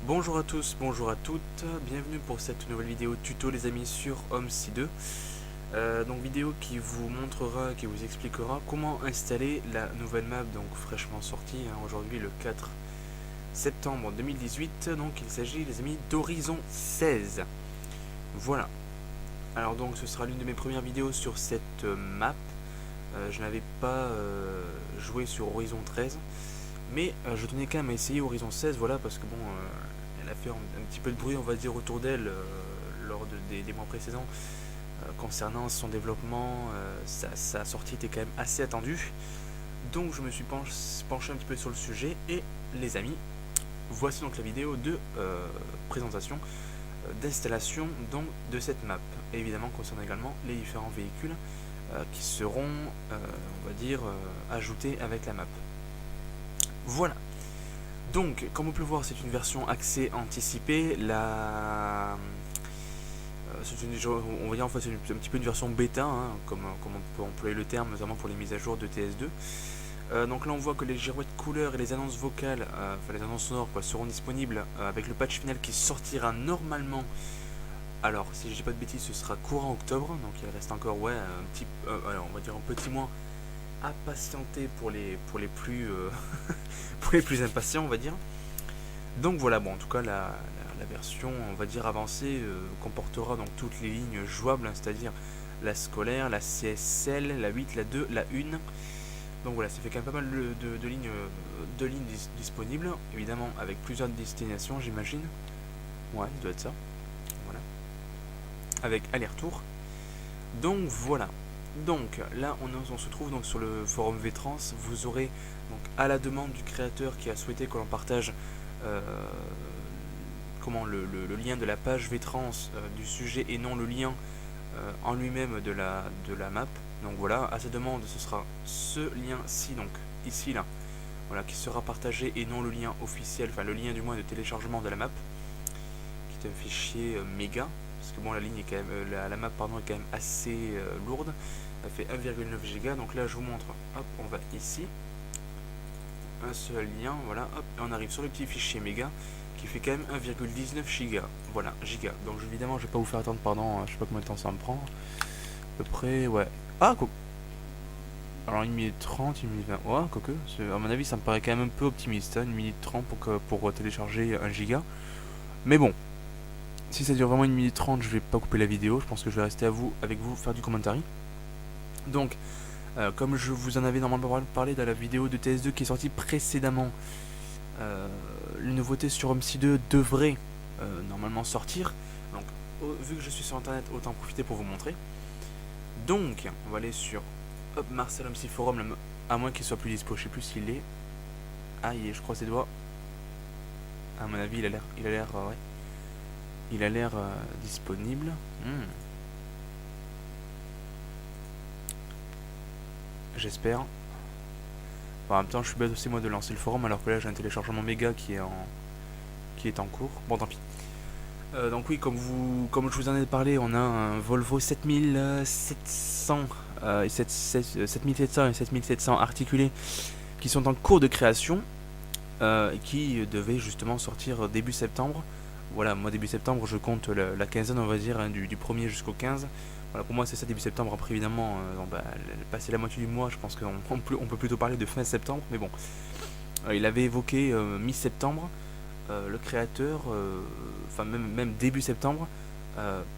Bonjour à tous, bonjour à toutes, bienvenue pour cette nouvelle vidéo tuto les amis sur OMSI 2. Donc vidéo qui vous montrera, qui vous expliquera comment installer la nouvelle map donc fraîchement sortie aujourd'hui le 4 septembre 2018. Donc il s'agit les amis d'Horizon 16. Voilà. Alors donc ce sera l'une de mes premières vidéos sur cette map. Je n'avais pas joué sur Horizon 13. Mais je tenais quand même à essayer Horizon 16, voilà, parce que bon, elle a fait un petit peu de bruit, on va dire, autour d'elle lors des mois précédents concernant son développement. Sa sortie était quand même assez attendue. Donc je me suis penché un petit peu sur le sujet et les amis, voici donc la vidéo de présentation d'installation donc de cette map. Et évidemment concernant également les différents véhicules qui seront, on va dire, ajoutés avec la map. Voilà. Donc, comme on peut le voir, c'est une version accès anticipé. On va dire en fait c'est un petit peu une version bêta, comme on peut employer le terme, notamment pour les mises à jour de TS2. Donc là, on voit que les girouettes couleurs et les annonces vocales, enfin les annonces sonores, seront disponibles avec le patch final qui sortira normalement. Alors, si je dis pas de bêtises, ce sera courant octobre. Donc, il reste encore, on va dire un petit mois à patienter pour les plus pour les plus impatients, on va dire. Donc voilà, bon, en tout cas la version, on va dire avancée, comportera donc toutes les lignes jouables, c'est-à-dire la scolaire, la CSL, la 8, la 2, la 1. Donc voilà, ça fait quand même pas mal de lignes disponibles, évidemment avec plusieurs destinations, j'imagine. Ouais, ça doit être ça. Voilà. Avec aller-retour. Donc voilà. Donc là on se trouve donc sur le forum VTrans. Vous aurez donc à la demande du créateur qui a souhaité que l'on partage euh, le lien de la page VTrans du sujet et non le lien en lui-même de la map. Donc voilà, à sa demande ce sera ce lien-ci, donc ici là, voilà, qui sera partagé et non le lien officiel, enfin le lien du moins de téléchargement de la map, qui est un fichier méga. Parce que bon, la ligne est quand même, la map pardon, est quand même assez lourde. Elle fait 1,9 Go. Donc là, je vous montre. Hop, on va ici. Un seul lien, voilà. Hop, et on arrive sur le petit fichier méga qui fait quand même 1,19 Go. Voilà, giga. Donc évidemment, je vais pas vous faire attendre pendant, je sais pas combien de temps ça me prend. À peu près, ouais. Ah, quoi. Alors 1 minute 30, 1 minute 20. Ouais, quoique. À mon avis, ça me paraît quand même un peu optimiste. 1 minute 30 pour télécharger 1 giga. Mais bon, si ça dure vraiment 1 minute 30, je vais pas couper la vidéo. Je pense que je vais rester avec vous faire du commentary. Donc, comme je vous en avais normalement parlé dans la vidéo de TS2 qui est sortie précédemment, les nouveautés sur OMSI 2 devraient normalement sortir. Donc, vu que je suis sur internet, autant en profiter pour vous montrer. Donc, on va aller sur Marcel OMSI Forum, à moins qu'il soit plus dispo. Je sais plus s'il est. Ah, je croise ses doigts. À mon avis, il a l'air disponible. J'espère. En même temps, je suis bête aussi moi de lancer le forum alors que là j'ai un téléchargement méga qui est en cours. Bon, tant pis. Donc oui, comme je vous en ai parlé, on a un Volvo 7700 et 7700 et 7700 articulés qui sont en cours de création et qui devaient justement sortir début septembre. Voilà, moi début septembre, je compte la quinzaine, on va dire, du 1er jusqu'au 15. Voilà, pour moi c'est ça début septembre. Après évidemment, passer la moitié du mois, je pense qu'on peut plutôt parler de fin septembre. Mais bon, il avait évoqué mi-septembre, le créateur, enfin même début septembre,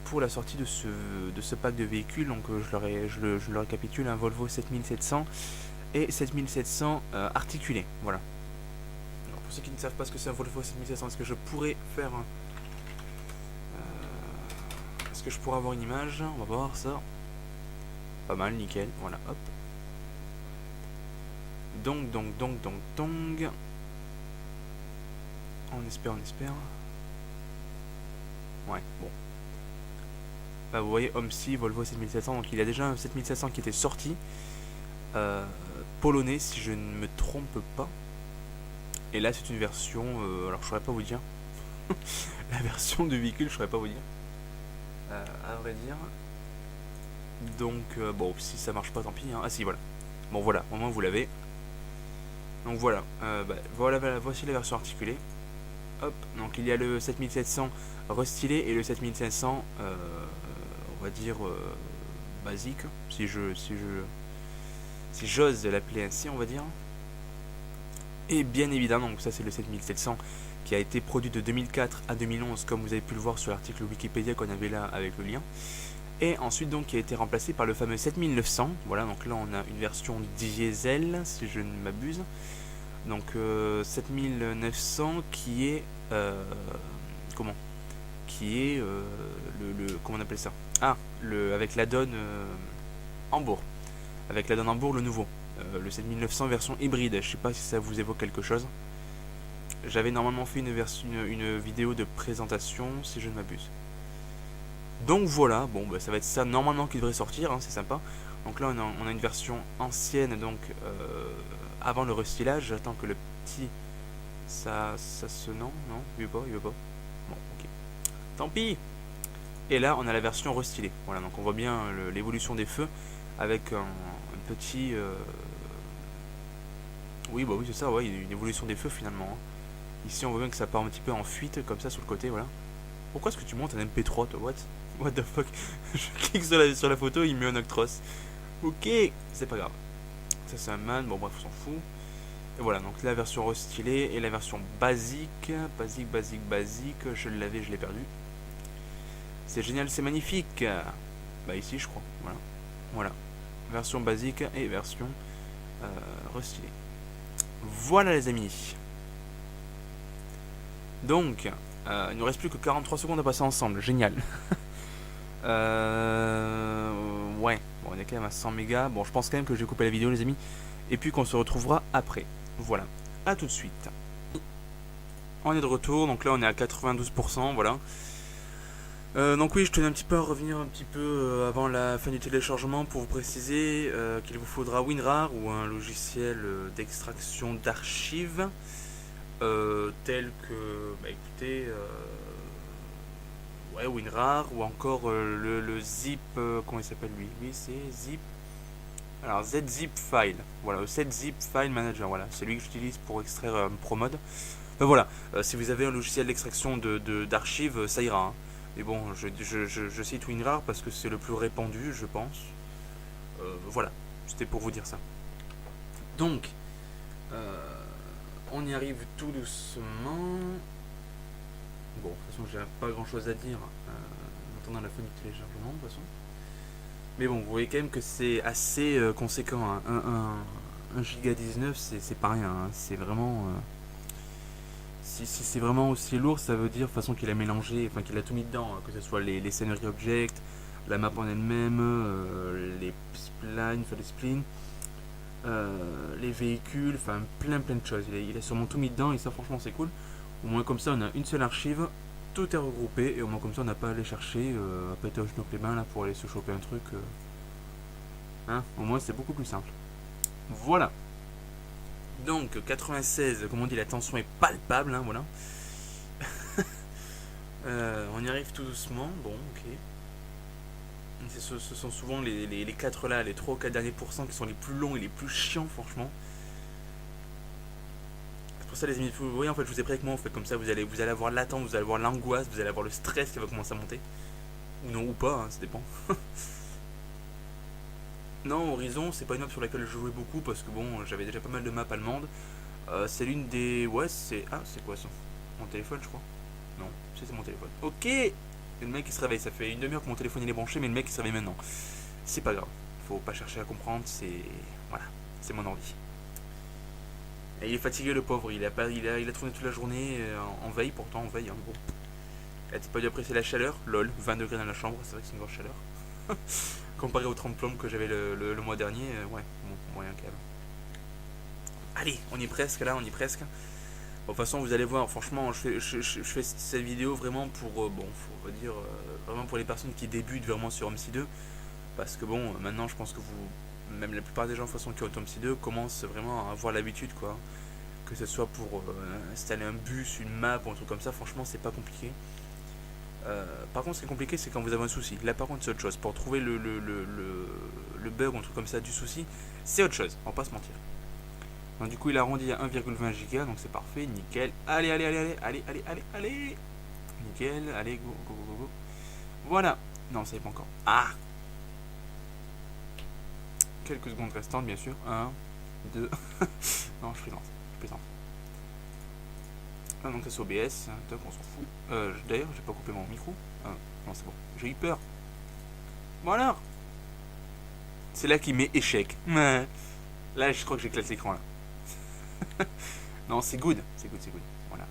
pour la sortie de ce pack de véhicules. Donc je le récapitule, un Volvo 7700 et 7700 articulés. Voilà. Alors, pour ceux qui ne savent pas ce que c'est un Volvo 7700, est-ce que je pourrais faire est-ce que je pourrais avoir une image? On va voir ça. Pas mal, nickel. Voilà, hop. Donc. On espère. Ouais, bon. Bah, vous voyez, OMSI, Volvo 7700. Donc il y a déjà un 7700 qui était sorti. Polonais, si je ne me trompe pas. Et là, c'est une version. Alors, je saurais pas vous dire. La version du véhicule, je saurais pas vous dire. À vrai dire. Donc, bon, si ça marche pas, tant pis. Ah, si, voilà. Bon, voilà, au moins vous l'avez. Donc voilà, voici la version articulée. hop, donc il y a le 7700 restylé et le 7500, on va dire basique, si j'ose l'appeler ainsi, on va dire. Et bien évidemment, donc ça c'est le 7700 qui a été produit de 2004 à 2011, comme vous avez pu le voir sur l'article Wikipédia qu'on avait là avec le lien. Et ensuite donc qui a été remplacé par le fameux 7900. Voilà, donc là on a une version diesel, si je ne m'abuse. Donc 7900 qui est comment on appelle ça, avec l'add-on Hambourg, le nouveau, le 7900 version hybride. Je sais pas si ça vous évoque quelque chose. J'avais normalement fait une vidéo de présentation, si je ne m'abuse. Donc voilà, bon bah ça va être ça normalement qui devrait sortir, hein, c'est sympa. Donc là on a une version ancienne, donc avant le restylage. J'attends que le petit ça se... non, il veut pas. Bon, ok, tant pis. Et là on a la version restylée. Voilà, donc on voit bien l'évolution des feux avec un petit oui bah oui c'est ça, ouais, une évolution des feux finalement, hein. Ici on voit bien que ça part un petit peu en fuite comme ça sur le côté, voilà. Pourquoi est-ce que tu montes un MP3 toi? What the fuck? Je clique sur la photo, il met un Octros. Ok, c'est pas grave. Ça c'est un man, bon bref on s'en fout. Et voilà, donc la version restylée et la version basique. Basique, je l'avais, je l'ai perdu. C'est génial, c'est magnifique. Bah ici je crois, voilà. Version basique et version restylée. Voilà les amis. Donc, il ne reste plus que 43 secondes à passer ensemble, génial. Ouais, bon, on est quand même à 100 mégas. Bon, je pense quand même que je vais couper la vidéo les amis. Et puis qu'on se retrouvera après. Voilà, à tout de suite. On est de retour, donc là on est à 92%, voilà. Donc oui, je tenais un petit peu à revenir un petit peu avant la fin du téléchargement pour vous préciser qu'il vous faudra WinRAR ou un logiciel d'extraction d'archives tel que, bah écoutez, ouais, WinRAR ou encore le zip, comment il s'appelle lui? Oui, c'est zip. Alors ZZip File, voilà, le ZZip File Manager, voilà, c'est lui que j'utilise pour extraire ProMod. Voilà, si vous avez un logiciel d'extraction d'archives, ça ira, hein. Mais bon, je cite WinRAR parce que c'est le plus répandu, je pense. Voilà, c'était pour vous dire ça. Donc, on y arrive tout doucement. Bon, de toute façon, j'ai pas grand chose à dire en attendant la fin du téléchargement, de toute façon. Mais bon, vous voyez quand même que c'est assez conséquent, hein. 1 giga 19, c'est pas rien, hein. C'est vraiment... si c'est vraiment aussi lourd, ça veut dire de toute façon qu'il a mélangé, enfin qu'il a tout mis dedans, hein, que ce soit les scenery objects, la map en elle-même, les splines, enfin les spleens, les véhicules, enfin plein de choses. Il a sûrement tout mis dedans et ça franchement c'est cool. Au moins comme ça on a une seule archive, tout est regroupé et au moins comme ça on n'a pas à aller chercher, à péter au genou les mains là pour aller se choper un truc. Hein, au moins c'est beaucoup plus simple. Voilà. Donc 96, comme on dit, la tension est palpable, hein, voilà. On y arrive tout doucement, bon, ok. Ce sont souvent les 4 là, les 3 ou 4 derniers pourcents qui sont les plus longs et les plus chiants, franchement. C'est pour ça, les amis, vous voyez, en fait, je vous ai pris avec moi, en fait, comme ça, vous allez avoir l'attente, vous allez avoir l'angoisse, vous allez avoir le stress qui va commencer à monter. Ou non, ou pas, hein, ça dépend. Non, Horizon, c'est pas une map sur laquelle je jouais beaucoup parce que bon, j'avais déjà pas mal de maps allemandes. C'est l'une des... Ouais, c'est... Ah, c'est quoi ça? Mon téléphone, je crois. Non, c'est mon téléphone. Ok. Et le mec il se réveille, ça fait une demi-heure que mon téléphone il est branché, mais le mec il se réveille maintenant. C'est pas grave, faut pas chercher à comprendre, c'est... Voilà, c'est mon envie. Et il est fatigué le pauvre, il a tourné toute la journée en veille, pourtant en veille, hein, bon. Il a pas dû apprécier la chaleur, lol, 20 degrés dans la chambre, c'est vrai que c'est une grosse chaleur. Comparé aux 30 plombes que j'avais le mois dernier, ouais, bon, moyen quand même. Allez, on y est presque là, on y est presque. Bon, de toute façon, vous allez voir, franchement, je fais cette vidéo vraiment pour, bon, faut dire, vraiment pour les personnes qui débutent vraiment sur OMSI 2. Parce que bon, maintenant, je pense que même la plupart des gens, de toute façon, qui ont OMSI 2 commencent vraiment à avoir l'habitude, quoi. Que ce soit pour installer un bus, une map ou un truc comme ça, franchement, c'est pas compliqué. Par contre, ce qui est compliqué, c'est quand vous avez un souci. Là, par contre, c'est autre chose. Pour trouver le bug ou un truc comme ça du souci, c'est autre chose, on va pas se mentir. Donc du coup il arrondit à 1,20 giga, donc c'est parfait, nickel. Allez, allez, allez, allez, allez, allez, allez, allez. Nickel, allez, go, go, go, go. Voilà. Non, ça y est pas encore. Ah. Quelques secondes restantes, bien sûr. 1, 2. Non, je plaisante. Je plaisante. Ah, donc ça c'est OBS. Top, on s'en fout. D'ailleurs, j'ai pas coupé mon micro. Ah, non, c'est bon. J'ai eu peur. Voilà. C'est là qu'il met échec. Là, je crois que j'éclate l'écran là. Non, c'est good. C'est good, c'est good. Voilà.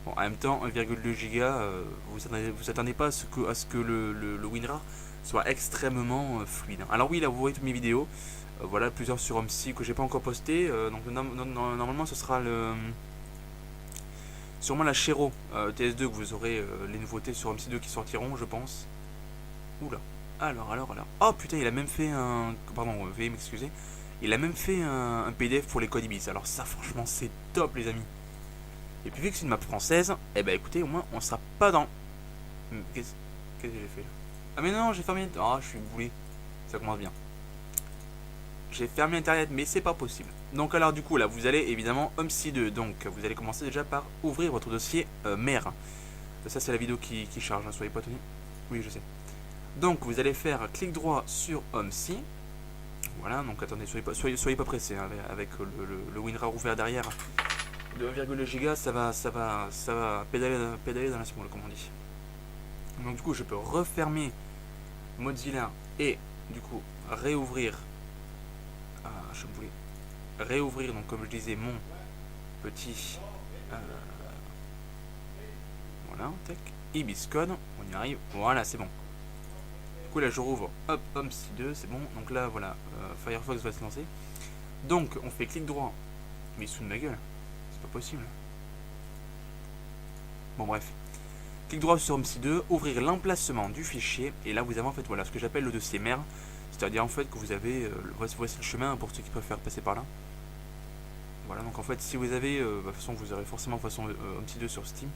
Bon, en même temps, 1,2 giga, vous attendez pas à ce que le WinRAR soit extrêmement fluide. Alors oui, là vous voyez toutes mes vidéos. Voilà, plusieurs sur OMSI que j'ai pas encore posté. Donc normalement ce sera sûrement la Shero TS2 que vous aurez les nouveautés sur OMSI 2 qui sortiront, je pense. Oula. Alors. Oh putain, il a même fait un... Pardon, veuillez m'excuser. Il a même fait un PDF pour les codes Ibis. Alors ça, franchement, c'est top, les amis. Et puis vu que c'est une map française, eh ben écoutez, au moins on sera pas dans... Qu'est-ce que j'ai fait là? Ah mais non, j'ai fermé... Ah, je suis boulé. Ça commence bien. J'ai fermé internet, mais c'est pas possible. Donc alors du coup là, vous allez évidemment OMSI 2. Donc vous allez commencer déjà par ouvrir votre dossier mère. Ça c'est la vidéo qui charge, hein, soyez pas tenus. Oui, je sais. Donc vous allez faire clic droit sur OMSI. Voilà, donc attendez, soyez pas pressés hein, avec le WinRAR ouvert derrière. De 1,2 giga, ça va pédaler dans la semoule, comme on dit. Donc du coup, je peux refermer Mozilla et du coup réouvrir. Je voulais réouvrir, donc comme je disais, mon petit voilà, tac, Ibis Code, on y arrive, voilà, c'est bon. Du coup là je rouvre, hop, OMSI 2, c'est bon. Donc là voilà, Firefox va se lancer. Donc on fait clic droit, mais il se fout de ma gueule. Pas possible. Bon bref. Clic droit sur OMSI 2, ouvrir l'emplacement du fichier, et là vous avez en fait voilà ce que j'appelle le dossier mère, c'est-à-dire en fait que vous avez voici le chemin pour ceux qui préfèrent passer par là. Voilà, donc en fait si vous avez de toute façon vous aurez forcément façon OMSI 2 sur Steam.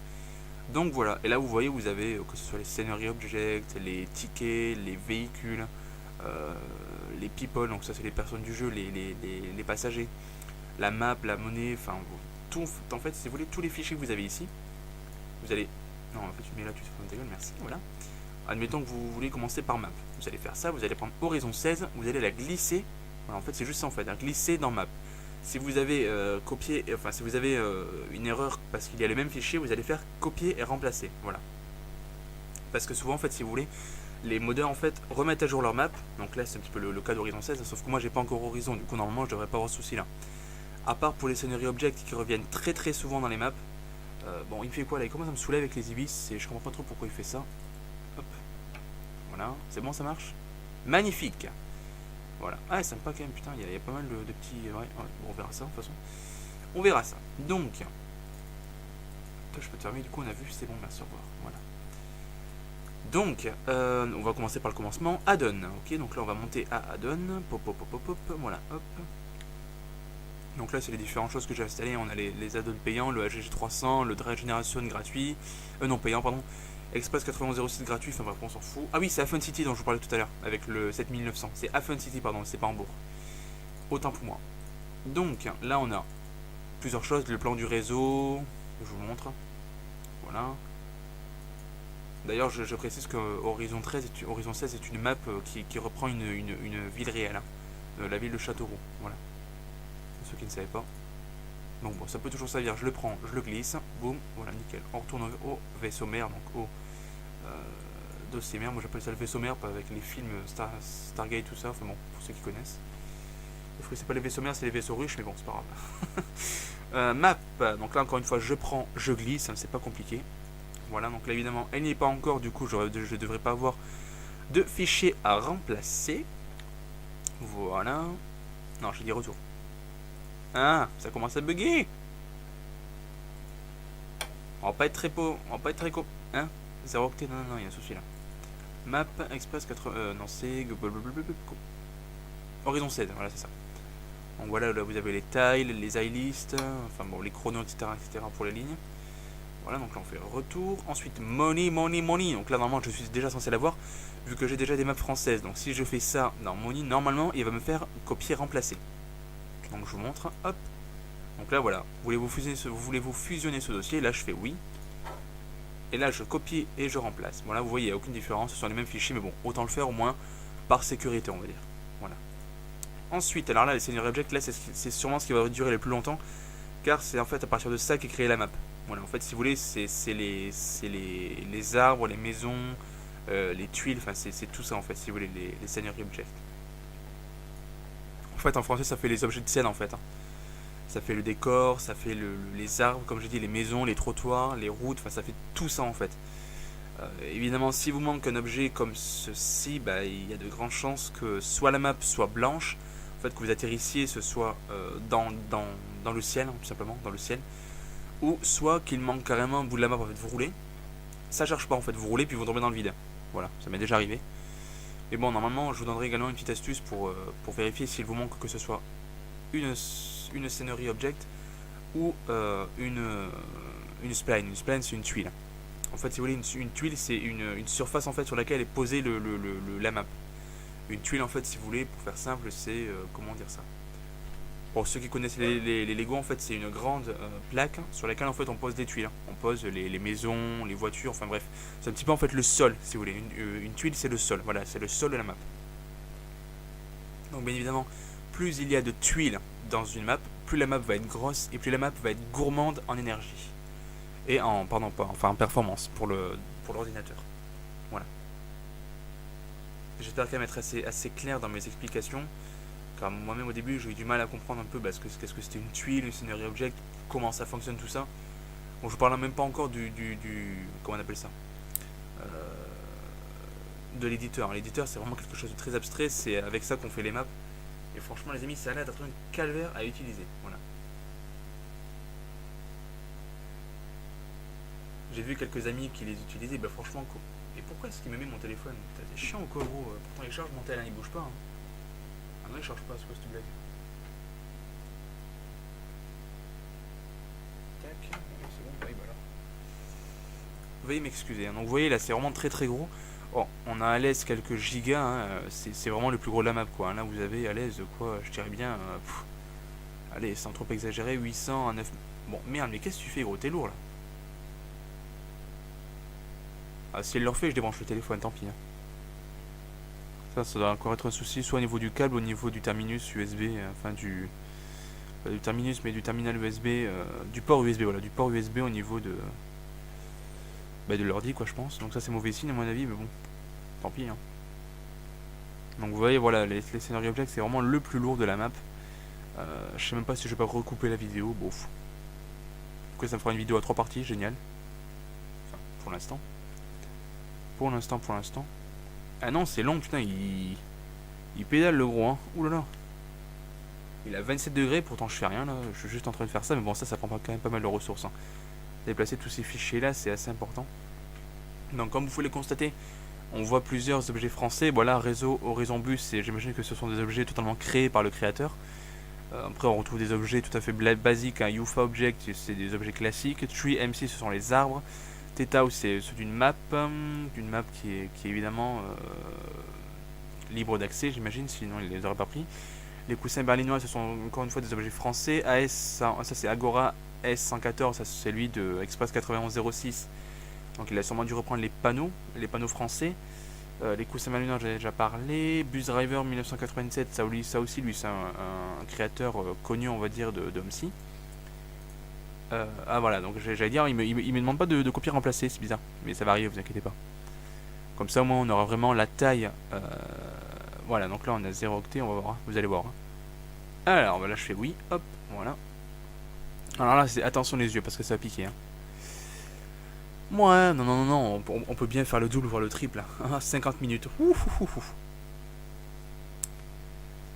Donc voilà, et là vous voyez vous avez que ce soit les scenery objects, les tickets, les véhicules, les people, donc ça c'est les personnes du jeu, les passagers, la map, la monnaie, enfin tout, en fait si vous voulez tous les fichiers que vous avez ici, vous allez... Non en fait tu mets là, tu te fais ta gueule, merci, voilà. Admettons que vous voulez commencer par map, vous allez faire ça, vous allez prendre Horizon 16, vous allez la glisser, voilà en fait c'est juste ça en fait, hein, glisser dans map. Si vous avez copié, enfin si vous avez une erreur parce qu'il y a les mêmes fichiers, vous allez faire copier et remplacer, voilà. Parce que souvent en fait si vous voulez, les modeurs en fait remettent à jour leur map, donc là c'est un petit peu le cas d'Horizon 16, sauf que moi j'ai pas encore Horizon, du coup normalement je devrais pas avoir ce souci là. À part pour les scenery objects qui reviennent très souvent dans les maps. Bon, il fait quoi là? Il commence à me saouler avec les ibis et je comprends pas trop pourquoi il fait ça. Hop. Voilà, c'est bon, ça marche. Magnifique. Voilà. Ah, sympa quand même, putain, il y a pas mal de petits... Ouais, bon, on verra ça de toute façon. On verra ça. Donc... Toi, je peux te fermer, du coup on a vu, c'est bon, merci, au revoir. Voilà. Donc, on va commencer par le commencement. Add-on. Ok, donc là on va monter à add-on. Pop, pop, pop, pop, pop. Voilà, hop. Donc là c'est les différentes choses que j'ai installées, on a les add-ons payants, le HGG 300, le Drive Generation gratuit, non payant pardon, Express 9106 gratuit, enfin bref on s'en fout. Ah oui c'est Afun City dont je vous parlais tout à l'heure, avec le 7900, c'est Afun City pardon, c'est pas Hambourg. Autant pour moi. Donc là on a plusieurs choses, le plan du réseau, je vous montre, voilà. D'ailleurs je précise que Horizon 16 est une map qui reprend une ville réelle, hein, la ville de Châteauroux, voilà. Ceux qui ne savaient pas. Donc bon, ça peut toujours servir. Je le prends, je le glisse, boum, voilà, nickel. On retourne au vaisseau mère, donc au dossier mère. Moi j'appelle ça le vaisseau mère, pas avec les films Stargate, tout ça. Enfin bon, pour ceux qui connaissent. Parce que c'est pas les vaisseaux mères, c'est les vaisseaux riches, mais bon, c'est pas grave. Map, donc là encore une fois, je prends, je glisse, c'est pas compliqué. Voilà, donc là évidemment, elle n'y est pas encore, du coup, je devrais pas avoir de fichier à remplacer. Voilà. Non, je dis retour. Ah, ça commence à bugger. On va pas être très pauvre, on va pas être très co... Hein 0 octet, non, il y a un souci là. Map, Express 80... non, c'est... Horizon 16, voilà, c'est ça. Donc voilà, là vous avez les tiles, les iList, enfin bon, les chronos, etc., pour les lignes. Voilà, donc là on fait retour. Ensuite, money. Donc là, normalement, je suis déjà censé l'avoir, vu que j'ai déjà des maps françaises. Donc si je fais ça dans money, normalement, il va me faire copier-remplacer. Donc je vous montre, hop. Donc là voilà, voulez-vous fusionner ce dossier? Là je fais oui. Et là je copie et je remplace. Voilà, vous voyez, il n'y a aucune différence, ce sont les mêmes fichiers, mais bon, autant le faire au moins par sécurité, on va dire. Voilà. Ensuite, alors là, les scenario objects, là c'est sûrement ce qui va durer le plus longtemps, car c'est en fait à partir de ça qu'est créée la map. Voilà, en fait, si vous voulez, c'est les arbres, les maisons, les tuiles, enfin c'est tout ça en fait, si vous voulez, les scenario objects. En fait, en français, ça fait les objets de scène en fait. Hein. Ça fait le décor, ça fait les arbres, comme j'ai dit, les maisons, les trottoirs, les routes, enfin ça fait tout ça en fait. Évidemment, si vous manque un objet comme ceci, bah, il y a de grandes chances que soit la map soit blanche, en fait, que vous atterrissiez, ce soit dans le ciel, hein, tout simplement, dans le ciel, ou soit qu'il manque carrément un bout de la map, en fait, vous roulez, ça cherche pas en fait, vous roulez puis vous tombez dans le vide. Voilà, ça m'est déjà arrivé. Mais bon, normalement, je vous donnerai également une petite astuce pour vérifier s'il vous manque que ce soit une scenery object ou une spline. Une spline, c'est une tuile. En fait, si vous voulez, une tuile, c'est une surface en fait sur laquelle est posée la map. Une tuile, en fait, si vous voulez, pour faire simple, c'est comment dire ça. Pour ceux qui connaissent les Lego, en fait, c'est une grande plaque sur laquelle en fait on pose des tuiles. On pose les maisons, les voitures, enfin bref. C'est un petit peu en fait le sol, si vous voulez. Une tuile, c'est le sol. Voilà, c'est le sol de la map. Donc, bien évidemment, plus il y a de tuiles dans une map, plus la map va être grosse et plus la map va être gourmande en énergie. Et en performance pour l'ordinateur. Voilà. J'espère qu'elle va être assez clair dans mes explications. Car moi-même au début j'ai eu du mal à comprendre un peu qu'est-ce que c'était une tuile, une scenery object, comment ça fonctionne tout ça. Bon, je parle même pas encore comment on appelle ça, de l'éditeur. L'éditeur c'est vraiment quelque chose de très abstrait, c'est avec ça qu'on fait les maps. Et franchement les amis, ça a l'air d'être un calvaire à utiliser. Voilà. J'ai vu quelques amis qui les utilisaient, bah franchement quoi. Et pourquoi est-ce qu'il me met mon téléphone? C'est chiant ou quoi gros? Pourtant il charge mon téléphone, il bouge pas. Hein. Ah non, il charge pas, c'est quoi cette blague? Tac, c'est bon, bah alors. Veuillez m'excuser, hein. Donc vous voyez là c'est vraiment très très gros. Bon, on a à l'aise quelques gigas, hein. C'est vraiment le plus gros de la map quoi. Là vous avez à l'aise quoi, je dirais bien, allez sans trop exagérer, 800 à 9... Bon merde, mais qu'est-ce que tu fais gros, t'es lourd là. Ah, si elle le refait, je débranche le téléphone, tant pis. Hein. Ça doit encore être un souci, soit au niveau du câble, au niveau du terminus USB, enfin du terminus, mais du terminal USB, du port USB, voilà, du port USB au niveau de l'ordi, quoi, je pense. Donc ça, c'est mauvais signe, à mon avis, mais bon, tant pis. Hein. Donc vous voyez, voilà, les scenario objects, c'est vraiment le plus lourd de la map. Je sais même pas si je vais pas recouper la vidéo, bof. Après, ça me fera une vidéo à 3 parties, génial. Enfin, pour l'instant. Pour l'instant. Ah non, c'est long, putain, il pédale le gros, hein. Ouh là là. Il a 27 degrés, pourtant je fais rien là, je suis juste en train de faire ça, mais bon, ça prend quand même pas mal de ressources. Hein. Déplacer tous ces fichiers là, c'est assez important. Donc, comme vous pouvez le constater, on voit plusieurs objets français. Voilà, réseau, horizon bus, et j'imagine que ce sont des objets totalement créés par le créateur. Après, on retrouve des objets tout à fait basiques. Un UFA object, c'est des objets classiques. Tree MC, ce sont les arbres. Theta, c'est d'une map qui est évidemment libre d'accès, j'imagine, sinon il les aurait pas pris. Les coussins berlinois, ce sont encore une fois des objets français. AS, ça c'est Agora S114, ça c'est celui de Express 9106. Donc il a sûrement dû reprendre les panneaux français. Les coussins berlinois, j'en ai déjà parlé. Bus Driver 1987, ça aussi, lui, c'est un créateur connu, on va dire, de MC. Ah voilà, donc j'allais dire, il me demande pas de copier remplacer, c'est bizarre, mais ça va arriver, vous inquiétez pas. Comme ça au moins on aura vraiment la taille. Voilà, donc là on a 0 octet, on va voir, vous allez voir. Alors là je fais oui, hop, voilà. Alors là c'est attention les yeux parce que ça va piquer. Hein. Ouais, non, on peut bien faire le double voire le triple. 50 minutes.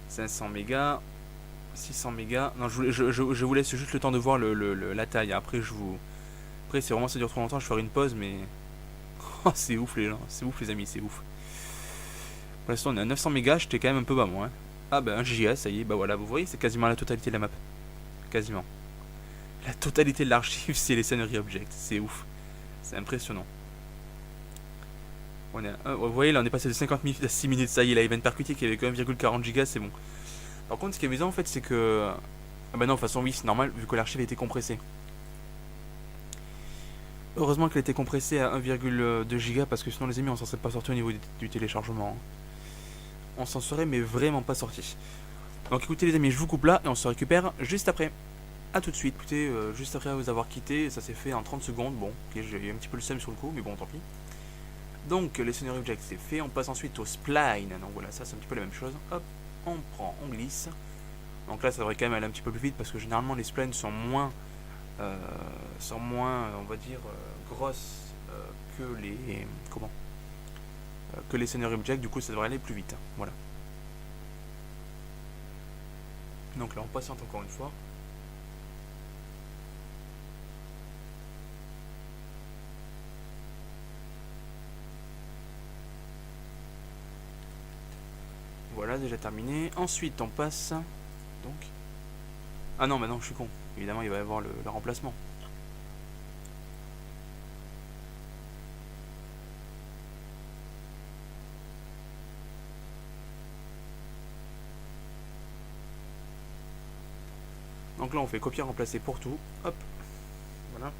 500 mégas. 600 mégas. Non, je vous laisse juste le temps de voir la taille. Après, c'est vraiment, ça dure trop longtemps. Je ferai une pause, mais. Oh, c'est ouf, les amis, c'est ouf. Pour l'instant, on est à 900 mégas. J'étais quand même un peu bas, moi. Hein. Ah, bah, 1 giga, ça y est. Bah voilà, vous voyez, c'est quasiment la totalité de la map. Quasiment. La totalité de l'archive, c'est les scenery objects. C'est ouf. C'est impressionnant. Vous voyez, là, on est passé de 50 minutes à 6 minutes. Ça y est, là, il vient de percuter qu'il y avait que 1,40 gigas, c'est bon. Par contre, ce qui est amusant en fait, c'est que Ah bah non, de toute façon oui, c'est normal vu que l'archive a été compressée. Heureusement qu'elle était compressée à 1,2 giga parce que sinon les amis on s'en serait pas sorti au niveau du téléchargement. On s'en serait mais vraiment pas sorti. Donc écoutez les amis, je vous coupe là et on se récupère juste après. A tout de suite, écoutez, juste après vous avoir quitté, ça s'est fait en 30 secondes. Bon, ok, j'ai eu un petit peu le seum sur le coup, mais bon, tant pis. Donc les scenario objects c'est fait, on passe ensuite au spline. Donc voilà, ça c'est un petit peu la même chose. Hop, on prend, on glisse. Donc là ça devrait quand même aller un petit peu plus vite parce que généralement les splines sont moins, on va dire, grosses que les, comment, que les scenario objects. Du coup ça devrait aller plus vite. Voilà. Donc là on patiente encore une fois. Voilà, déjà terminé. Ensuite, on passe. Donc. Ah non, bah non, je suis con. Évidemment, il va y avoir le remplacement. Donc là, on fait copier-remplacer pour tout. Hop. Voilà.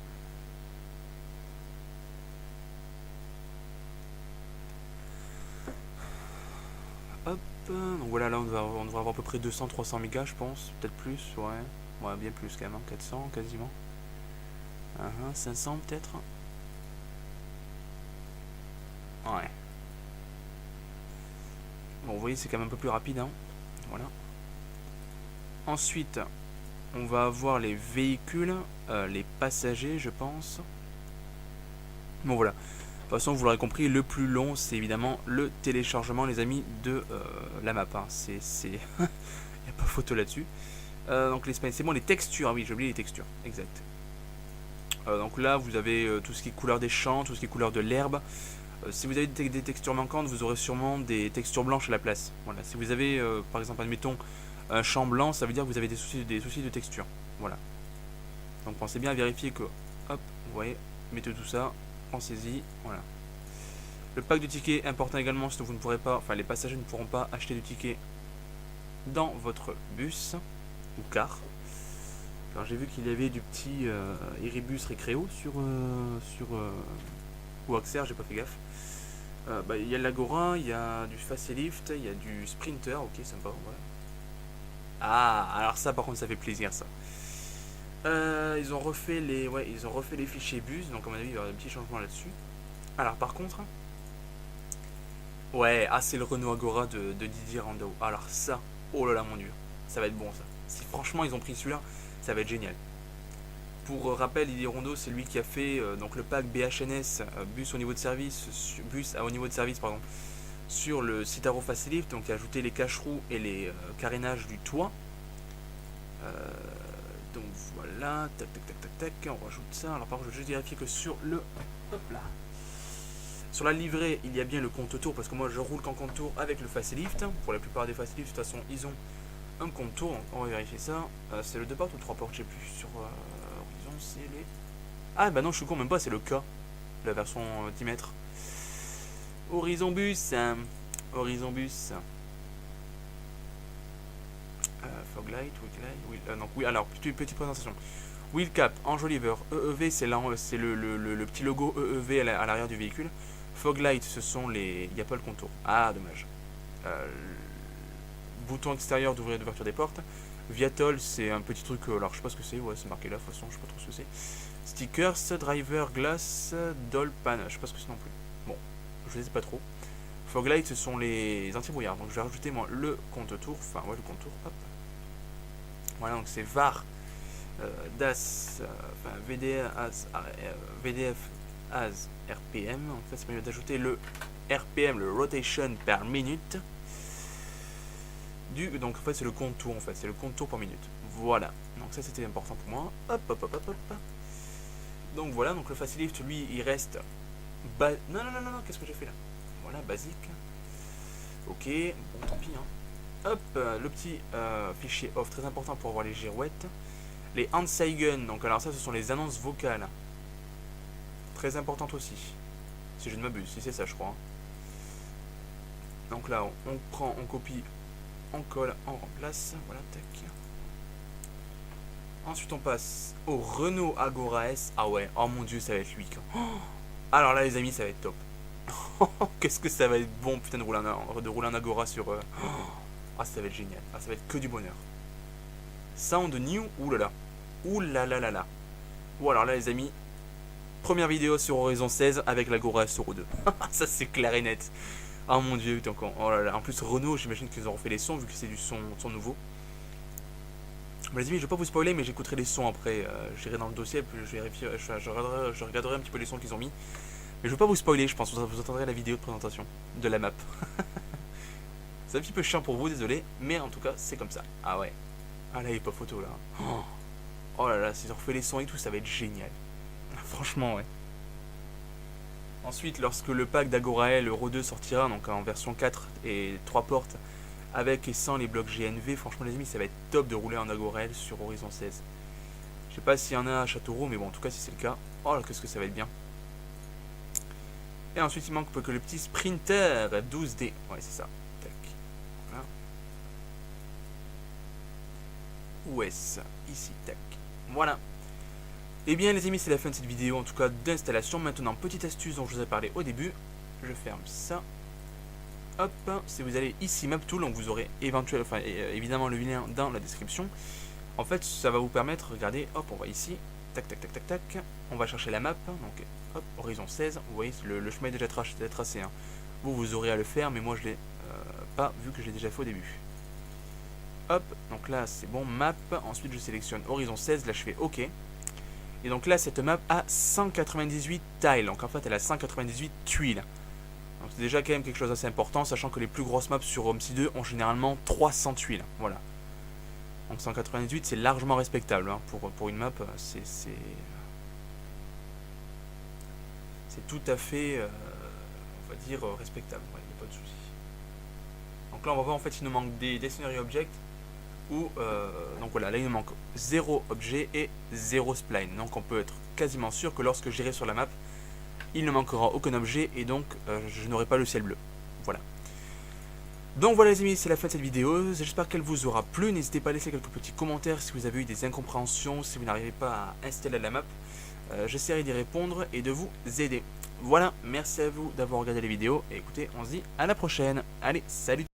Hop. Donc voilà, là, on devrait avoir à peu près 200-300 mégas, je pense. Peut-être plus, ouais. Ouais, bien plus quand même. Hein. 400 quasiment. 500 peut-être. Ouais. Bon, vous voyez, c'est quand même un peu plus rapide. Hein. Voilà. Ensuite, on va avoir les véhicules, les passagers, je pense. Bon, voilà. De toute façon, vous l'aurez compris, le plus long, c'est évidemment le téléchargement, les amis, de la map. Hein. Il n'y a pas photo là-dessus. Donc, c'est bon, les textures. Ah oui, j'ai oublié les textures. Exact. Donc là, vous avez tout ce qui est couleur des champs, tout ce qui est couleur de l'herbe. Si vous avez des textures manquantes, vous aurez sûrement des textures blanches à la place. Voilà. Si vous avez, par exemple, admettons, un champ blanc, ça veut dire que vous avez des soucis de texture. Voilà. Donc pensez bien à vérifier que, hop, vous voyez, mettez tout ça, pensez-y, voilà. Le pack de tickets important également, sinon vous ne pourrez pas, enfin les passagers ne pourront pas acheter de tickets dans votre bus ou car. Alors j'ai vu qu'il y avait du petit Iribus Recreo sur ou Auxerre, j'ai pas fait gaffe. Il y a l'Agora, il y a du Facelift, il y a du Sprinter, ok sympa, voilà. Ah, alors ça par contre ça fait plaisir ça. Ils ont refait les fichiers bus, donc à mon avis il y aura un petit changement là-dessus. Alors par contre, ouais, ah c'est le Renault Agora de Didier Rando. Alors ça, oh là là mon dieu, ça va être bon ça. Si franchement ils ont pris celui-là, ça va être génial. Pour rappel, Didier Rondo, c'est lui qui a fait donc le pack BHNS bus au niveau de service, au niveau de service pardon, sur le Citaro Facelift, donc il a ajouté les cache-roues et les carénages du toit. Donc voilà, tac tac tac tac tac, on rajoute ça. Alors par contre, je vais juste vérifier que sur le, hop là, sur la livrée, il y a bien le compte-tour parce que moi je roule qu'en compte-tour avec le facelift. Pour la plupart des facelifts, de toute façon, ils ont un compte-tour. Donc on va vérifier ça. C'est le 2 portes ou 3 portes, je sais plus. Sur Horizon, c'est les. Ah bah non, je suis con, même pas, c'est le K, la version 10 mètres. Horizon Bus. Horizon Bus. Foglight, donc oui, alors, petite présentation. Wheelcap, enjoliveur, EEV, c'est le petit logo EEV à l'arrière du véhicule. Foglight, ce sont les. Il n'y a pas le contour. Ah, dommage. Bouton extérieur d'ouverture des portes. Viatol, c'est un petit truc. Alors, je sais pas ce que c'est. Ouais, c'est marqué là, de toute façon, je sais pas trop ce que c'est. Stickers, driver, glass, doll, pan. Je sais pas ce que c'est non plus. Bon, je sais pas trop. Foglight, ce sont les anti-brouillards. Donc, je vais rajouter moi le compte-tour. Enfin, ouais, le compte-tour. Hop. Voilà, donc c'est VAR. DAS, enfin VDF as RPM. En fait, ça permet d'ajouter le RPM, le rotation per minute. Donc en fait, c'est le contour en fait, c'est le contour par minute. Voilà. Donc ça, c'était important pour moi. Hop, hop, hop, hop, hop. Donc voilà, donc le facelift, lui, il reste. Non, non, non, non, non, qu'est-ce que j'ai fait là? Voilà, basique. Ok, bon, tant pis. Hein. Hop, le petit fichier off, très important pour avoir les girouettes. Les Anzeigen, donc alors ça ce sont les annonces vocales. Très importantes aussi. Si je ne m'abuse, si c'est ça je crois. Donc là on prend, on copie, on colle, on remplace. Voilà, tac. Ensuite, on passe au Renault Agora S. Ah ouais, oh mon dieu, ça va être lui. Alors là, les amis, ça va être top. Qu'est-ce que ça va être bon, putain, de rouler en Agora sur... Ah, ça va être génial. Ah, ça va être que du bonheur. Sound new, oulala. Oulala. Bon, alors là, les amis, première vidéo sur Horizon 16 avec l'Agora S Euro 2. Ça, c'est clair et net. Oh mon dieu, putain, oh là là. En plus, Renault, j'imagine qu'ils ont refait les sons vu que c'est du son nouveau. Bon, les amis, je vais pas vous spoiler, mais j'écouterai les sons après. J'irai dans le dossier, puis je vérifierai, je regarderai un petit peu les sons qu'ils ont mis. Mais je vais pas vous spoiler, je pense que vous entendrez la vidéo de présentation de la map. C'est un petit peu chiant pour vous, désolé, mais en tout cas, c'est comme ça. Ah ouais. Ah là, il est pas photo là. Oh là là, si on refait les sons et tout, ça va être génial. Franchement, ouais. Ensuite, lorsque le pack d'Agora L Euro 2 sortira, donc en version 4 et 3 portes, avec et sans les blocs GNV, franchement les amis, ça va être top de rouler en Agora L sur Horizon 16. Je sais pas s'il y en a à Châteauroux, mais bon, en tout cas, si c'est le cas, oh là, qu'est-ce que ça va être bien. Et ensuite, il manque que le petit Sprinter 12D. Ouais, c'est ça. Tac. Voilà. Où est-ce? Ici, tac. Voilà. Et bien, les amis, c'est la fin de cette vidéo, en tout cas d'installation. Maintenant, petite astuce dont je vous ai parlé au début. Je ferme ça. Hop, si vous allez ici, MapTool, donc vous aurez évidemment le lien dans la description. En fait, ça va vous permettre, regardez, hop, on va ici, tac, tac, tac, tac, tac, on va chercher la map, donc hop, Horizon 16, vous voyez, le chemin est déjà tracé, hein. Vous aurez à le faire, mais moi je l'ai pas, vu que j'ai déjà fait au début. Hop, donc là c'est bon, map, ensuite je sélectionne Horizon 16, là je fais OK. Et donc là, cette map a 198 tiles, donc en fait elle a 198 tuiles. Donc c'est déjà quand même quelque chose d'assez important, sachant que les plus grosses maps sur OMSI 2 ont généralement 300 tuiles, voilà. Donc 198 c'est largement respectable, hein, pour une map, c'est tout à fait, on va dire, respectable, il n'y a pas de souci. Donc là on va voir, en fait il nous manque des Scenery Objects, ou donc voilà, là il nous manque 0 objet et 0 spline. Donc on peut être quasiment sûr que lorsque j'irai sur la map, il ne manquera aucun objet et donc je n'aurai pas le ciel bleu. Voilà. Donc voilà les amis, c'est la fin de cette vidéo, j'espère qu'elle vous aura plu, n'hésitez pas à laisser quelques petits commentaires si vous avez eu des incompréhensions, si vous n'arrivez pas à installer la map, j'essaierai d'y répondre et de vous aider. Voilà, merci à vous d'avoir regardé les vidéos et écoutez, on se dit à la prochaine, allez, salut!